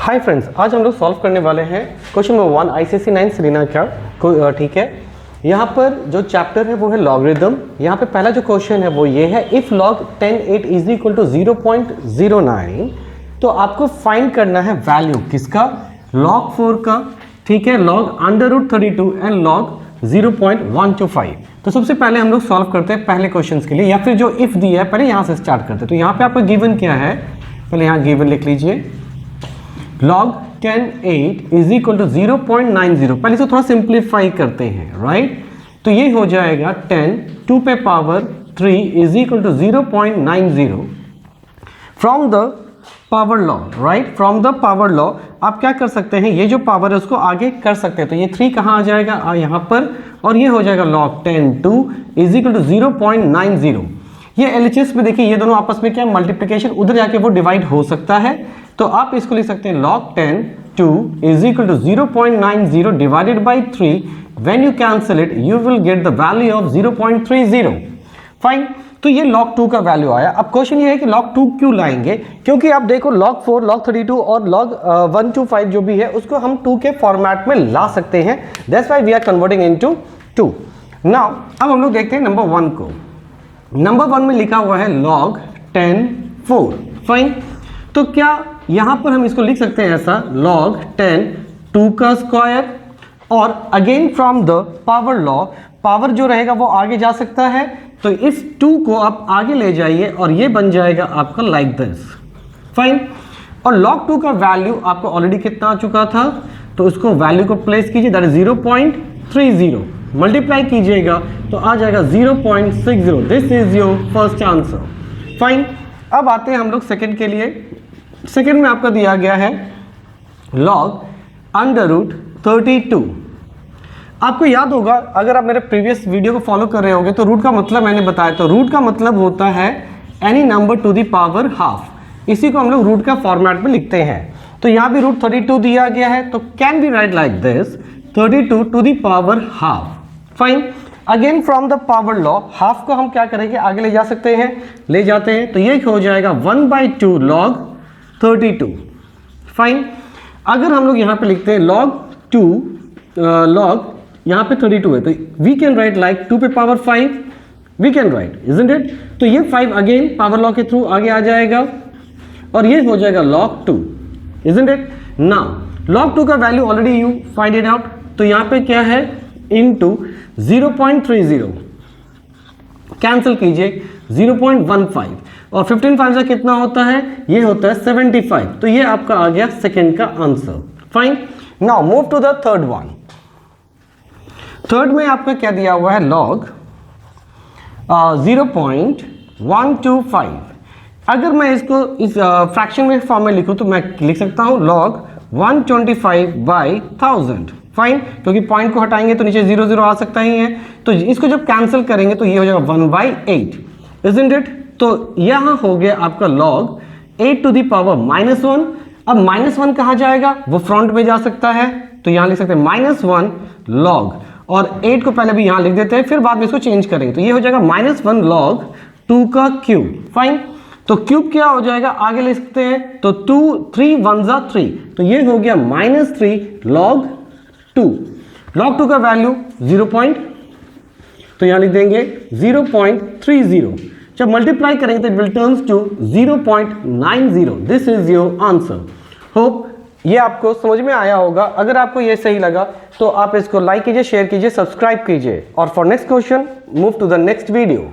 Hi friends, आज हम लोग सॉल्व करने वाले हैं क्वेश्चन नंबर 1 आईसीएसई 9 सेलिना का। ठीक है, यहाँ पर जो चैप्टर है वो है लॉगरिदम। यहाँ पे पहला जो क्वेश्चन है वो ये है, if log 10 8 is equal to 0.09, तो आपको फाइंड करना है वैल्यू किसका, log 4 का। ठीक है, log √32 एंड log 0.125। तो सबसे पहले हम लोग सॉल्व करते हैं पहले क्वेश्चन के लिए, या फिर जो इफ दिया है पहले यहाँ से स्टार्ट करते हैं। तो यहाँ पे आपका गिवन क्या है, पहले यहाँ गिवन लिख लीजिए, log 10 8 इज इक्वल टू 0.90। पहले इसको थोड़ा सिंप्लीफाई करते हैं, राइट। तो ये हो जाएगा 10 2 पे power 3 is equal to 0.90 from the power law, right. From the power law आप क्या कर सकते हैं, ये जो पावर है उसको आगे कर सकते हैं। तो ये 3 कहाँ आ जाएगा, यहाँ पर, और ये हो जाएगा log 10 2 इज इक्वल टू 0.90। ये एलएचएस में देखिए, ये दोनों आपस में क्या मल्टीप्लिकेशन, उधर जाके वो डिवाइड हो सकता है। तो आप इसको लिख सकते हैं log 10 2 is equal to 0.90 divided by 3। When you cancel it you will get the value of 0.30। Fine, तो ये log 2 का वैल्यू आया। अब क्वेश्चन ये है कि log 2 क्यों लाएंगे, क्योंकि आप देखो log 4 log 32 और log 125 जो भी है उसको हम 2 के फॉर्मेट में ला सकते हैं। That's why we are converting into 2। Now अब हम लोग देखते हैं नंबर 1 को। नंबर 1 में लिखा हुआ है log 10 4। फाइन, तो क्या यहां पर हम इसको लिख सकते हैं ऐसा, log 10 2 का स्क्वायर, और again from the power law, power जो रहेगा वो आगे जा सकता है। तो इस 2 को आप आगे ले जाइए और ये बन जाएगा आपका लाइक दिस। फाइन, और log 2 का वैल्यू आपको ऑलरेडी कितना आ चुका था, तो उसको वैल्यू को प्लेस कीजिए, दैट इज 0.30। मल्टीप्लाई कीजिएगा तो आ जाएगा 0.60। This is your first answer. Fine, अब आते हैं हम लोग सेकंड के लिए। सेकंड में आपका दिया गया है log √32। आपको याद होगा, अगर आप मेरे प्रीवियस वीडियो को फॉलो कर रहे होंगे, तो रूट का मतलब मैंने बताया। तो रूट का मतलब होता है any number two the power half. इसी को हम लोग रूट का फॉर्मेट में लिखते हैं। तो यहाँ भी √32 दिया गया है, तो can be write like this 32 to the power half. Fine, again from the power law half को हम क्या करेंगे, आगे ले जा सकते हैं, ले जाते हैं। तो ये हो जाएगा 1/2 log 32। फाइन, अगर हम लोग यहाँ पे लिखते हैं log 2 log यहाँ पे 32 है, तो वी कैन राइट लाइक 2 पे power 5, we can write, isn't it. तो ये 5 अगेन पावर लॉ के थ्रू आगे आ जाएगा, और ये हो जाएगा log 2, isn't it. Now log 2 का value already you find it out. तो यहाँ पे क्या है, इनटू 0.30, कैंसिल कीजिए 0.15, और 15 5 से कितना होता है, ये होता है 75। तो ये आपका आ गया सेकंड का answer. Fine, now move to the third one. Third में आपका क्या दिया हुआ है, log 0.125। अगर मैं इसको इस फ्रैक्शन में फॉर्म में लिखूं तो मैं लिख सकता हूं log 125/1000। फाइन, क्योंकि पॉइंट को हटाएंगे तो नीचे 0 0 आ सकता ही है। तो इसको जब कैंसिल करेंगे तो ये हो जाएगा 1/8, इजंट इट। तो यहां हो गया आपका log 8 टू द पावर -1। अब -1 कहां जाएगा, वो फ्रंट में जा सकता है। तो यहां लिख सकते हैं -1 log, और 8 को पहले भी यहां लिख देते हैं, फिर बाद में इसको चेंज करेंगे। तो ये हो जाएगा -1 log 2 का क्यूब। फाइन, तो क्यूब क्या हो जाएगा, आगे लिख सकते हैं। तो 3 1 3, तो ये हो गया -3 log 2। log 2 का वैल्यू 0. तो यहां लिख देंगे 0.30। जब मल्टीप्लाई करेंगे तो it will turns to 0.90। This is your answer. Hope ये आपको समझ में आया होगा। अगर आपको ये सही लगा तो आप इसको लाइक कीजिए, शेयर कीजिए, सब्सक्राइब कीजिए, और for next question move to the next video.